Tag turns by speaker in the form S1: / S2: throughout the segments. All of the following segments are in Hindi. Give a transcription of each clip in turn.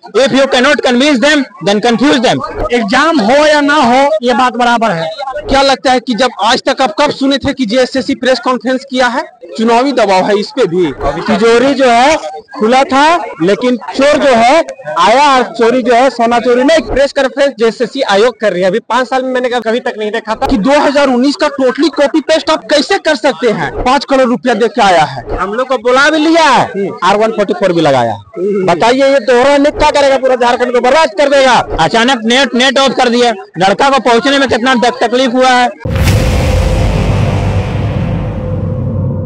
S1: If you cannot convince them, then confuse them.
S2: Exam हो या ना हो ये बात बराबर है।
S1: क्या लगता है कि जब आज तक आप कब सुने थे कि जेएसएससी प्रेस कॉन्फ्रेंस किया है? चुनावी दबाव है इस पे भी। तिजोरी जो है खुला था, लेकिन चोर जो है आया और चोरी जो है सोना चोरी में। प्रेस कॉन्फ्रेंस जेएसएससी आयोग कर रही है। अभी 5 साल में मैंने कभी तक नहीं देखा था कि 2019 का टोटली कॉपी पेस्ट आप कैसे कर सकते हैं। 5 करोड़ रुपया दे के आया है, हम लोग को बुला भी लिया है, R144 भी लगाया। बताइए ये दोहरा निक क्या करेगा? पूरा झारखंड को बर्बाद कर देगा। अचानक नेट ऑफ कर दिया। लड़का को पहुंचने में कितना तकलीफ हुआ है।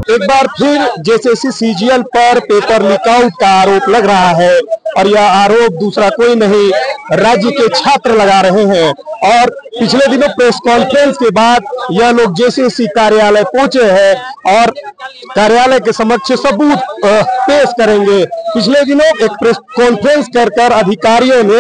S3: एक बार फिर जेएसएससी सीजीएल पर पेपर लीक आउट का आरोप लग रहा है और यह आरोप दूसरा कोई नहीं राज्य के छात्र लगा रहे हैं। और पिछले दिनों प्रेस कॉन्फ्रेंस के बाद यह लोग जेएसएससी कार्यालय पहुंचे हैं और कार्यालय के समक्ष सबूत पेश करेंगे। पिछले दिनों एक प्रेस कॉन्फ्रेंस कर अधिकारियों ने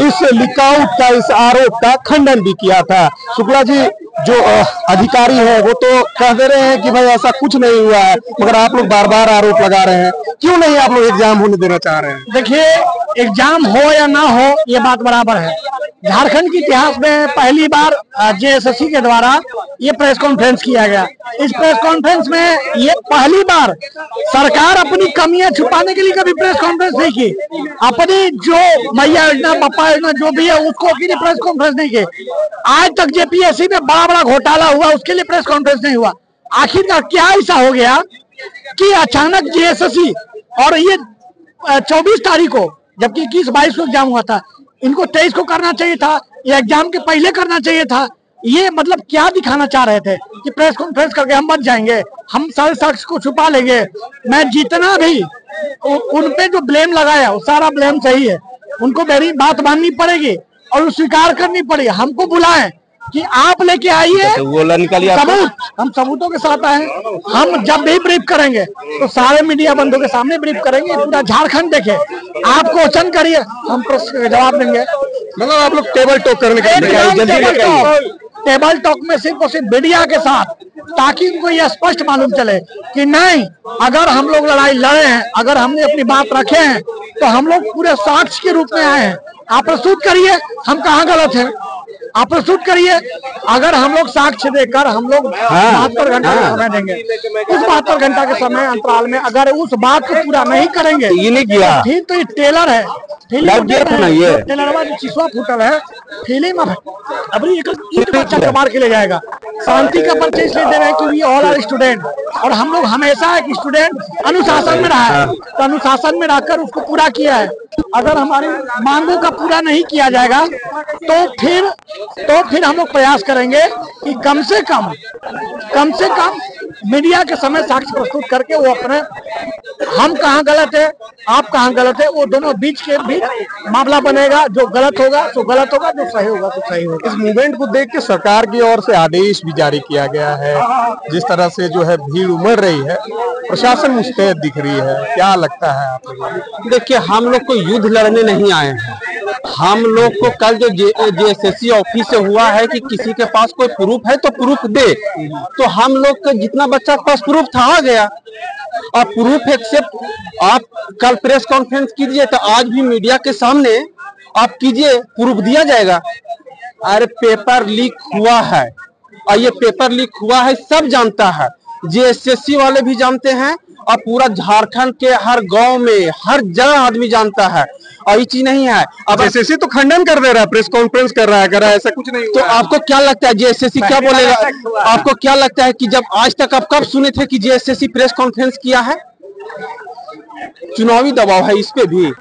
S3: इस लीक आउट का, इस आरोप का खंडन भी किया था। शुक्ला जी, जो अधिकारी है वो तो कह दे रहे हैं कि भाई ऐसा कुछ नहीं हुआ है, मगर आप लोग बार बार आरोप लगा रहे हैं। क्यों नहीं आप लोग एग्जाम होने देना चाह रहे हैं?
S2: देखिए, एग्जाम हो या ना हो ये बात बराबर है। झारखंड के इतिहास में पहली बार जेएसएससी के द्वारा ये प्रेस कॉन्फ्रेंस किया गया। इस प्रेस कॉन्फ्रेंस में ये पहली बार सरकार अपनी कमियां छुपाने के लिए कभी प्रेस कॉन्फ्रेंस नहीं की। अपनी जो मैया योजना, पप्पा योजना जो भी है उसको की प्रेस कॉन्फ्रेंस नहीं की। आज तक जेपीएससी में बड़ा घोटाला हुआ, उसके लिए प्रेस कॉन्फ्रेंस नहीं हुआ। आखिरकार क्या ऐसा हो गया कि अचानक जेएसएससी, और ये 24 तारीख को, जबकि 21-22 को एग्जाम हुआ था, इनको 23 को करना चाहिए था, ये एग्जाम के पहले करना चाहिए था। ये मतलब क्या दिखाना चाह रहे थे कि प्रेस कॉन्फ्रेंस करके हम बच जाएंगे, हम सारे शख्स को छुपा लेंगे। मैं जितना भी उन पे जो ब्लेम लगाया वो सारा ब्लेम सही है। उनको मेरी बात माननी पड़ेगी और स्वीकार करनी पड़ेगी। हमको बुलाएं कि आप लेके आइए सबूत, हम सबूतों के साथ आए। हम जब भी ब्रीफ करेंगे तो सारे मीडिया बंधुओं के सामने ब्रीफ करेंगे, पूरा झारखंड देखे। आप क्वेश्चन करिए, हम प्रश्न का जवाब देंगे।
S3: मतलब आप लोग टेबल टॉक करने का
S2: टेबल टॉक में सिर्फ और सिर्फ मीडिया के साथ, ताकि उनको यह स्पष्ट मालूम चले कि नहीं, अगर हम लोग लड़ाई लड़े हैं, अगर हमने अपनी बात रखे हैं, तो हम लोग पूरे साक्ष्य के रूप में आए हैं। आप प्रस्तुत करिए हम कहाँ गलत हैं, आप प्रस्तुत करिए। अगर हम लोग साक्ष्य देकर हम लोग 72 घंटा का समय देंगे, उस 72 घंटा के समय अंतराल में अगर उस बात को पूरा नहीं करेंगे, फिर तो ये टेलर है, टेलरवा जो चिसवा फूटल है, फिल्म अभी ईट बच्चा मार के ले जाएगा। शांति का परिचय इसलिए दे रहे हैं क्योंकि ऑल आर स्टूडेंट, और हम लोग हमेशा एक स्टूडेंट अनुशासन में रहा है, तो अनुशासन में रहकर उसको पूरा किया है। अगर हमारी मांगों का पूरा नहीं किया जाएगा तो फिर हम लोग प्रयास करेंगे कि कम से कम मीडिया के समय साक्ष्य प्रस्तुत करके वो अपने, हम कहाँ गलत है, आप कहाँ गलत है, वो दोनों बीच मामला बनेगा। जो गलत होगा तो गलत होगा, जो सही होगा तो सही होगा।
S3: इस मूवमेंट को देख के सरकार की ओर से आदेश भी जारी किया गया है। जिस तरह से जो है भीड़ उमड़ रही है, प्रशासन मुस्तैद दिख रही है, क्या लगता है आपको?
S1: देखिए, हम लोग को युद्ध लड़ने नहीं आए हैं। हम लोग को कल जो जेएसएससी ऑफिस से हुआ है कि किसी के पास कोई प्रूफ है तो प्रूफ दे, तो हम लोग का जितना बच्चा के पास प्रूफ था आ गया। और प्रूफ एक्सेप्ट आप कल प्रेस कॉन्फ्रेंस कीजिए तो आज भी मीडिया के सामने आप कीजिए, प्रूफ दिया जाएगा। अरे पेपर लीक हुआ है, और ये पेपर लीक हुआ है सब जानता है, जेएसएससी वाले भी जानते हैं, और पूरा झारखंड के हर गांव में हर जगह आदमी जानता है। और ये चीज नहीं है। अब
S3: जेएसएससी तो खंडन कर दे रहा है, प्रेस कॉन्फ्रेंस कर रहा है, ऐसा कुछ नहीं।
S1: तो आपको क्या लगता है जेएसएससी क्या बोलेगा? आपको क्या लगता है कि जब आज तक आप कब सुने थे कि जेएसएससी प्रेस कॉन्फ्रेंस किया है? चुनावी दबाव है इस पे भी।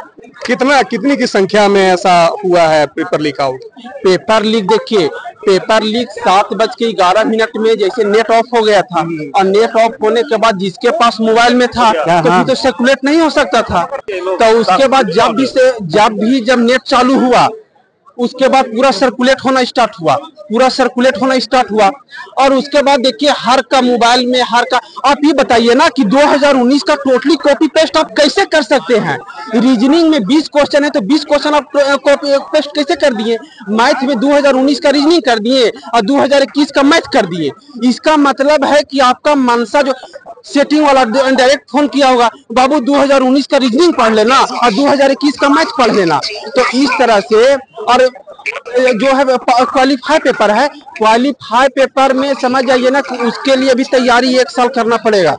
S3: कितनी की संख्या में ऐसा हुआ है paper leak out?
S1: Paper leak देखिए, पेपर लीक 7:11 में जैसे नेट ऑफ हो गया था, और नेट ऑफ होने के बाद जिसके पास मोबाइल में था तो फिर तो सर्कुलेट नहीं हो सकता था। तो उसके बाद जब नेट चालू हुआ उसके बाद पूरा सर्कुलेट होना स्टार्ट हुआ और उसके बाद देखिए हर का मोबाइल में हर का। आप ये बताइए ना कि 2019 का टोटली कॉपी पेस्ट आप कैसे कर सकते हैं? रीजनिंग में 20 क्वेश्चन है तो 20 क्वेश्चन आप कॉपी पेस्ट कैसे कर दिए? मैथ में 2019 का रीजनिंग कर दिए और 2021 का मैथ कर दिए। इसका मतलब है कि आपका मनसा जो सेटिंग वाला डायरेक्ट फोन किया होगा, बाबू 2019 का रीजनिंग पढ़ लेना और 2021 का मैथ पढ़ लेना। तो इस तरह से और जो है क्वालिफाई पेपर है, क्वालिफाई पेपर में समझ जाइए ना कि उसके लिए भी तैयारी 1 साल करना पड़ेगा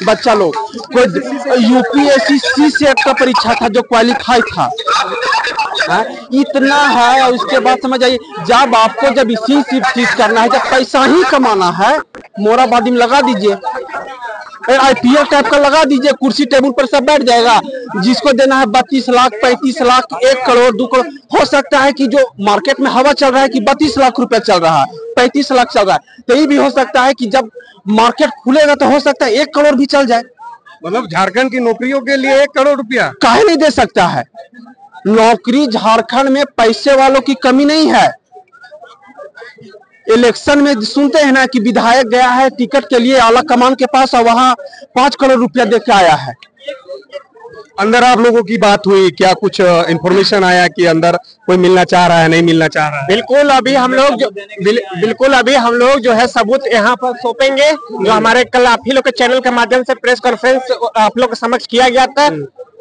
S1: बच्चा लोग। कोई यूपीएससी सेट का परीक्षा था जो क्वालिफाई था, इतना है। और उसके बाद समझ आइए जब आपको जब इसी चीज करना है, जब पैसा ही कमाना है, मोराबादी में लगा दीजिए, आईपीएल टाइप का लगा दीजिए, कुर्सी टेबल पर सब बैठ जाएगा। जिसको देना है 32 लाख 35 लाख 1 करोड़ 2 करोड़, हो सकता है कि जो मार्केट में हवा चल रहा है कि 32 लाख रुपए चल रहा है, 35 लाख चल रहा है, तो ये भी हो सकता है कि जब मार्केट खुलेगा तो हो सकता है 1 करोड़ भी चल जाए।
S3: मतलब झारखंड की नौकरियों के लिए 1 करोड़ रुपया
S1: काहे नहीं दे सकता है? नौकरी झारखंड में पैसे वालों की कमी नहीं है। इलेक्शन में सुनते हैं ना कि विधायक गया है टिकट के लिए आला कमान के पास और वहां 5 करोड़ रुपया दे के आया है।
S3: अंदर आप लोगों की बात हुई क्या? कुछ इंफॉर्मेशन आया कि अंदर कोई मिलना चाह रहा है, नहीं मिलना चाह रहा है?
S4: बिल्कुल अभी हम लोग जो है सबूत यहाँ पर सौंपेंगे, जो हमारे कल आप ही लोग के चैनल के माध्यम से प्रेस कॉन्फ्रेंस आप लोग के समक्ष किया गया था।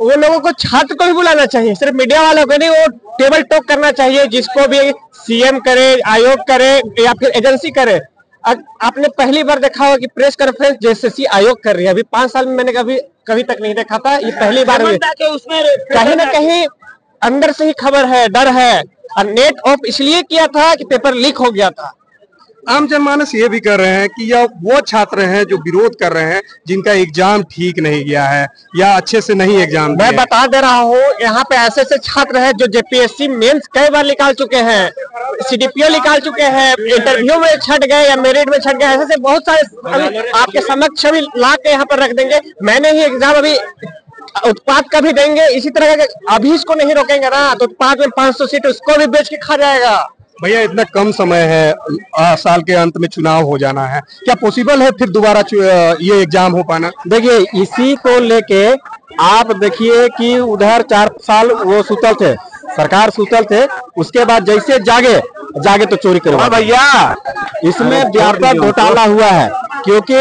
S4: वो लोगों को छात्र को भी बुलाना चाहिए, सिर्फ मीडिया वालों को नहीं, वो टेबल टॉक करना चाहिए। जिसको भी सीएम करे, आयोग करे या फिर एजेंसी करे। आपने पहली बार देखा होगा कि प्रेस कॉन्फ्रेंस जेएसएससी आयोग कर रही है। अभी 5 साल में मैंने कभी तक नहीं देखा था, ये पहली बार हुई। कहीं ना कहीं अंदर से ही खबर है, डर है। और नेट ऑफ इसलिए किया था कि पेपर लीक हो गया था।
S3: आम जनमानस ये भी कर रहे हैं कि यह वो छात्र हैं जो विरोध कर रहे हैं जिनका एग्जाम ठीक नहीं गया है या अच्छे से नहीं एग्जाम।
S4: मैं बता दे रहा हूँ, यहाँ पे ऐसे छात्र हैं जो जेपीएससी मेंस कई बार निकाल चुके हैं, सीडीपीओ निकाल चुके हैं, इंटरव्यू में छट गए या मेरिट में छट गए। ऐसे बहुत सारे आपके समक्ष अभी ला के यहाँ पर रख देंगे। मैंने ही एग्जाम अभी उत्पाद का भी देंगे इसी तरह का, अभी इसको नहीं रोकेंगे ना तो उत्पाद में 500 सीट उसको भी बेच के खा जाएगा।
S3: भैया इतना कम समय है, साल के अंत में चुनाव हो जाना है, क्या पॉसिबल है फिर दोबारा ये एग्जाम हो पाना?
S1: देखिए इसी को लेके आप देखिए कि उधर 4 साल वो सुतल थे, सरकार सुतल थे, उसके बाद जैसे जागे तो चोरी करवा। भैया इसमें व्यापक घोटाला हुआ है, क्योंकि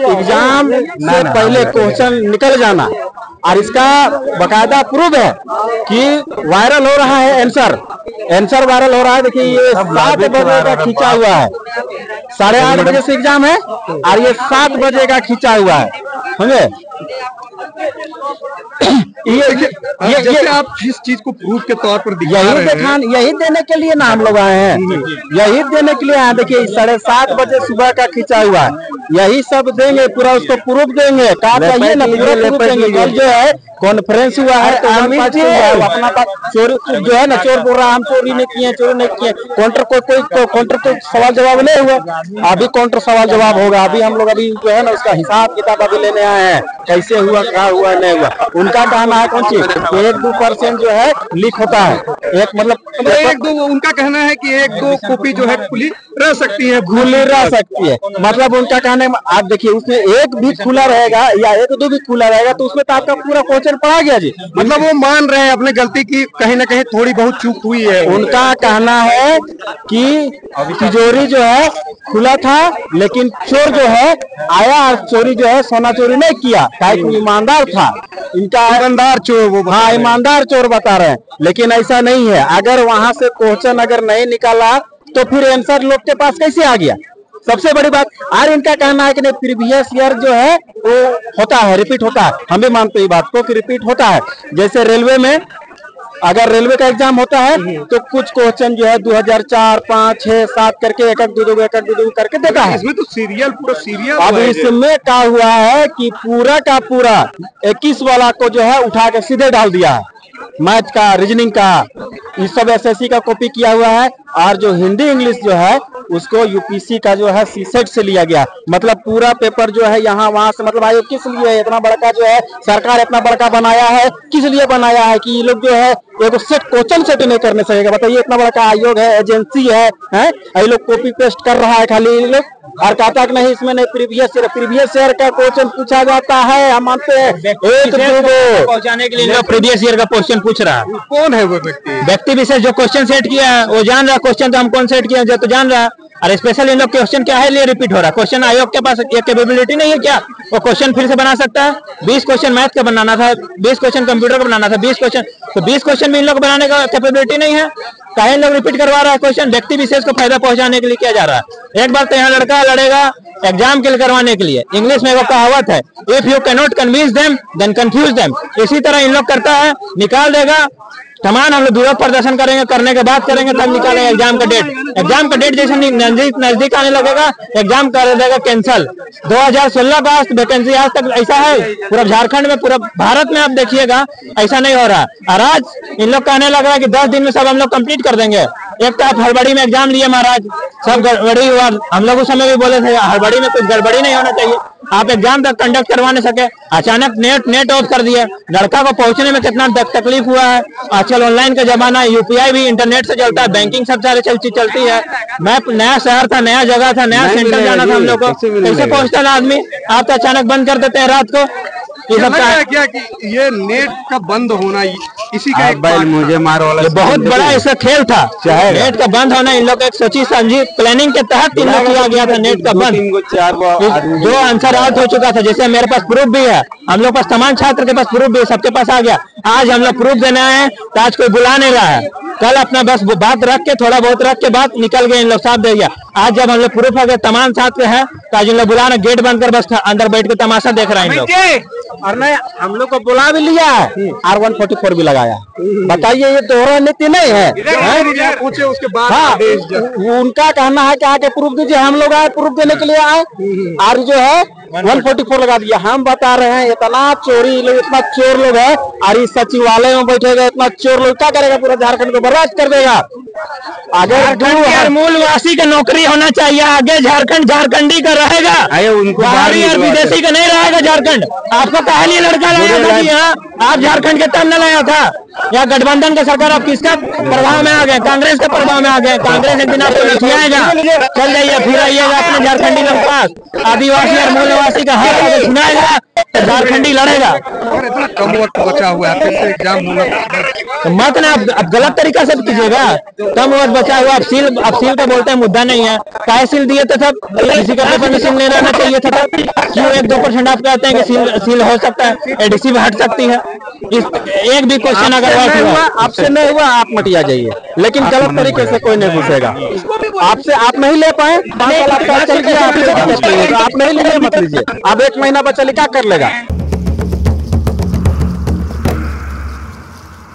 S1: एग्जाम से पहले क्वेश्चन निकल जाना और इसका बकायदा प्रूफ है कि वायरल हो रहा है, आंसर वायरल हो रहा है। देखिए ये 7 बजे का खींचा हुआ है, 8:30 बजे से एग्जाम है और ये 7 बजे का खींचा हुआ है, समझे?
S3: ये आप जिस चीज को प्रूफ के तौर पर
S1: यही देने के लिए ना हम लोग आए हैं, यही देने के लिए आए। देखिए 7:30 बजे सुबह का खींचा हुआ है, यही सब देंगे, पूरा उसको प्रूफ देंगे। चाहिए ना पूरा प्रूफ देंगे। कल जो है कॉन्फ्रेंस हुआ है, अपना चोरी जो है ना, चोर बोल रहा है हम चोरी नहीं किए, काउंटर कोई सवाल जवाब नहीं हुआ, अभी काउंटर सवाल जवाब होगा। अभी हम लोग अभी जो है ना उसका हिसाब किताब अभी लेने आए हैं, कैसे हुआ, क्या हुआ, नहीं हुआ। उनका कहना है कौन चीज 1-2% जो है लीक होता है, एक मतलब
S3: 1-2, उनका कहना है कि 1-2 कॉपी जो है खुली रह सकती है,
S1: खुली रह सकती है। मतलब उनका कहने में आप देखिए उसमें एक भी खुला रहेगा या 1-2 भी खुला रहेगा तो उसमें तो आपका पूरा क्वेश्चन पड़ा गया जी।
S3: मतलब वो मान रहे हैं अपने गलती की कहीं ना कहीं थोड़ी बहुत चूक हुई है।
S1: उनका कहना है कि तिजोरी जो है खुला था लेकिन चोर जो है आया और चोरी जो है सोना चोरी नहीं किया, ईमानदार था। इनका
S3: ईमानदार चोर,
S1: हाँ ईमानदार चोर बता रहे हैं, लेकिन ऐसा नहीं है। अगर वहां से क्वेश्चन अगर नहीं निकाला तो फिर आंसर लोग के पास कैसे आ गया? सबसे बड़ी बात। और इनका कहना है कि नहीं प्रीवियस ईयर जो है वो होता है, रिपीट होता है। हम भी मानते हैं बात को कि रिपीट होता है। जैसे रेलवे में अगर रेलवे का एग्जाम होता है तो कुछ क्वेश्चन जो है 2004, 5, 6, 7 करके एक 2 करके देता है।
S3: इसमें तो पूरा सीरियल।
S1: अब इसमें क्या हुआ है कि पूरा का पूरा 21 वाला को जो है उठा के सीधे डाल दिया है। मैथ का, रीजनिंग का, ये सब एसएससी का कॉपी किया हुआ है। और जो हिंदी इंग्लिश जो है
S3: उसको यूपीसी का जो है सीसेट से लिया गया। मतलब पूरा पेपर जो है यहाँ वहां से, मतलब आयोग किस लिए इतना बड़का जो है सरकार इतना बड़का बनाया है, किस लिए बनाया है कि ये लोग जो है एक सेट क्वेश्चन सेट नहीं करने सकेगा। बताइए, इतना बड़का आयोग है, एजेंसी है, ये लोग कॉपी पेस्ट कर रहा है खाली ये लोग, और कहता कि नहीं इसमें नहीं प्रीवियस ईयर का क्वेश्चन पूछा जाता है। हम मानते हैं एक
S1: पहुंचाने के लिए प्रीवियस ईयर का क्वेश्चन पूछ रहा है।
S3: कौन है वो
S1: व्यक्ति विशेष जो क्वेश्चन सेट किया है वो जान रहा है क्वेश्चन तो हम कौन सेट किया तो जान रहा है। और स्पेशल इन लोग क्वेश्चन क्या है लिए रिपीट हो रहा है। क्वेश्चन आयोग के पास ये कैपेबिलिटी नहीं है क्या वो क्वेश्चन फिर से बना सकता है? 20 क्वेश्चन मैथ का बनाना था, 20 क्वेश्चन कंप्यूटर का बनाना था, 20 क्वेश्चन, तो 20 क्वेश्चन भी इन लोग बनाने का कैपेबिलिटी नहीं है। काहे लोग रिपीट करवा रहा है क्वेश्चन? व्यक्ति विशेष को फायदा पहुंचाने के लिए किया जा रहा है। एक बार तो यहाँ लड़का लड़ेगा एग्जाम के लिए करवाने के लिए। इंग्लिश में वो कहावत है, if you can not convince them then confuse them. इसी तरह इन लोग करता है, निकाल देगा सामान, हम लोग विरोध प्रदर्शन करेंगे, करने के बाद करेंगे तब निकालेंगे एग्जाम का डेट। एग्जाम का डेट जैसे नजदीक आने लगेगा एग्जाम कर देगा कैंसल। 2016 का वैकेंसी आज तक ऐसा है पूरा झारखंड में, पूरा भारत में आप देखिएगा ऐसा नहीं हो रहा। और आज इन लोग कहने लग रहा है कि 10 दिन में सब हम लोग कंप्लीट कर देंगे। एक तो आप हड़बड़ी में एग्जाम लिए महाराज, सब गड़बड़ी हुआ। हम लोग उस समय भी बोले थे हड़बड़ी में कुछ गड़बड़ी नहीं होना चाहिए, आप एग्जाम तक कंडक्ट करवा नहीं सके, अचानक नेट ऑफ कर दिया। लड़का को पहुंचने में कितना तकलीफ हुआ है। आजकल ऑनलाइन का जमाना, यूपीआई भी इंटरनेट से चलता है, बैंकिंग सब सारे चीज चलती है। मैप नया शहर था, नया जगह था, नया सेंटर जाना था हम लोग को, कैसे पहुंचता था आदमी? आप तो अचानक बंद कर देते हैं रात को। ये सब
S3: क्या कि ये नेट का बंद होना इसी का एक
S1: मुझे मारो वाला बहुत बड़ा ऐसा खेल था। नेट का बंद होना इन लोग एक सोची समझी प्लानिंग के तहत इन लोग किया गया था नेट का बंद। जो आंसर आउट हो चुका था, जैसे मेरे पास प्रूफ भी है, हम लोग पास तमाम छात्र के पास प्रूफ भी है, सबके पास आ गया। आज हम लोग प्रूफ देने आए हैं तो आज कोई बुला नहीं रहा है। कल अपना बस बात रख के थोड़ा बहुत रख के बात निकल गए, इन लोग साथ दे गया। आज जब हम लोग प्रूफ आ गए तमाम छात्र है तो आज इन लोग बुलाना, गेट बंद कर बस अंदर बैठ के तमाशा देख रहे हैं इन लोग। और नहीं हम लोग को बुला भी लिया है, R144 भी लगाया। बताइए ये दोहरा नीति नहीं है?
S3: पूछे उसके बाद
S1: हाँ, उनका कहना है कि आके प्रूफ दीजिए, हम लोग आए प्रूफ देने के लिए आए, और जो है 144 लगा दिया। हम बता रहे हैं इतना चोरी लोग, इतना चोर लोग है, और इस सचिवालय में बैठेगा इतना चोर लोग, क्या करेगा? पूरा झारखंड को बर्बाद कर देगा। अगर मूलवासी का नौकरी होना चाहिए, आगे झारखंड झारखंडी का रहेगा, बाहरी और विदेशी का नहीं रहेगा झारखंड। आपको पहले लड़का लाया था कि यहाँ आप झारखंड के तब न लाया था। या गठबंधन का सरकार आप किसका प्रभाव में आ गए? कांग्रेस के प्रभाव में आ गए। कांग्रेस एक दिन आपको लिखिएगा, चल जाइए फिर आइएगा अपने झारखंडी लोग पास, आदिवासी और मूलवासी का हक सुनाएगा तो झारखंडी लड़ेगा।
S3: इतना कम वक्त बचा हुआ है, फिर से एग्जाम होगा
S1: तो मत ना अब गलत तरीका से कीजिएगा। कम वक्त बचा हुआ, अब सील का बोलते हैं मुद्दा नहीं है, काहे सील दिए थे सब? किसी का पेपर में सील नहीं रहना चाहिए था तब? क्यों 1-2% आप कहते हैं कि सील हो सकता है, एडीसी हट सकती है? एक भी क्वेश्चन अगर
S3: आपसे नहीं हुआ आप मटिया जाइए, लेकिन गलत तरीके से कोई नहीं घुसेगा। आपसे आप नहीं ले पाए, आप नहीं लिए मत लीजिए। आप 1 महीना बचा क्या कर लेगा?